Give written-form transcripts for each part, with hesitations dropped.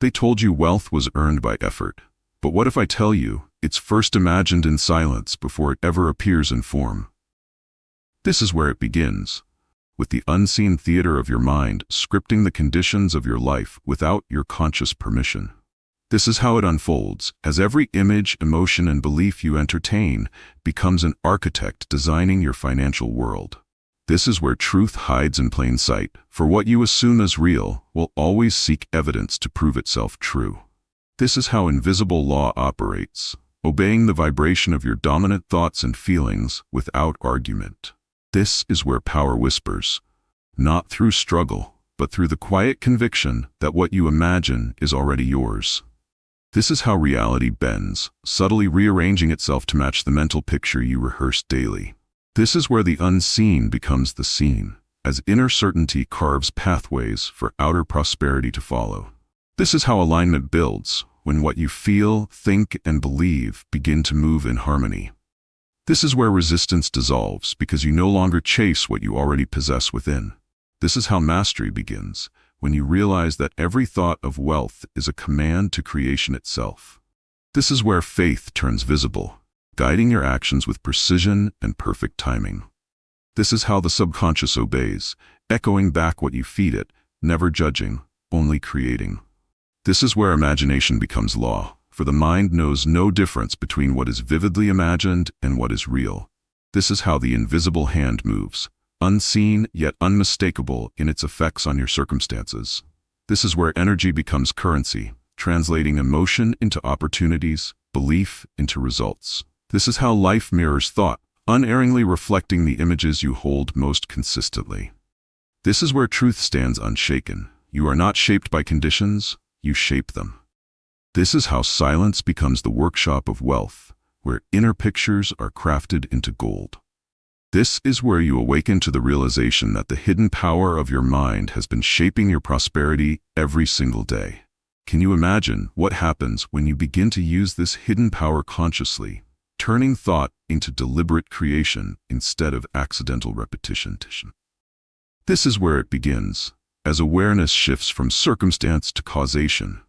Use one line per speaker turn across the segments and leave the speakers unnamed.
They told you wealth was earned by effort. But what if I tell you it's first imagined in silence before it ever appears in form? This is where it begins, with the unseen theater of your mind scripting the conditions of your life without your conscious permission. This is how it unfolds, as every image, emotion, and belief you entertain becomes an architect designing your financial world. This is where truth hides in plain sight, for what you assume as real will always seek evidence to prove itself true. This is how invisible law operates, obeying the vibration of your dominant thoughts and feelings without argument. This is where power whispers, not through struggle, but through the quiet conviction that what you imagine is already yours. This is how reality bends, subtly rearranging itself to match the mental picture you rehearse daily. This is where the unseen becomes the seen, as inner certainty carves pathways for outer prosperity to follow. This is how alignment builds, when what you feel, think, and believe begin to move in harmony. This is where resistance dissolves, because you no longer chase what you already possess within. This is how mastery begins, when you realize that every thought of wealth is a command to creation itself. This is where faith turns visible, guiding your actions with precision and perfect timing. This is how the subconscious obeys, echoing back what you feed it, never judging, only creating. This is where imagination becomes law, for the mind knows no difference between what is vividly imagined and what is real. This is how the invisible hand moves, unseen yet unmistakable in its effects on your circumstances. This is where energy becomes currency, translating emotion into opportunities, belief into results. This is how life mirrors thought, unerringly reflecting the images you hold most consistently. This is where truth stands unshaken. You are not shaped by conditions, you shape them. This is how silence becomes the workshop of wealth, where inner pictures are crafted into gold. This is where you awaken to the realization that the hidden power of your mind has been shaping your prosperity every single day. Can you imagine what happens when you begin to use this hidden power consciously, turning thought into deliberate creation instead of accidental repetition? This is where it begins, as awareness shifts from circumstance to causation,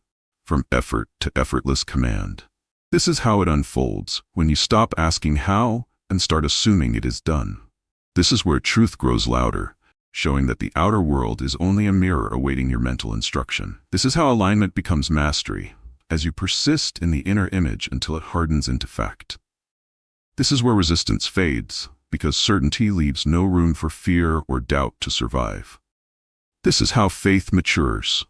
from effort to effortless command. This is how it unfolds, when you stop asking how and start assuming it is done. This is where truth grows louder, showing that the outer world is only a mirror awaiting your mental instruction. This is how alignment becomes mastery, as you persist in the inner image until it hardens into fact. This is where resistance fades, because certainty leaves no room for fear or doubt to survive. This is how faith matures,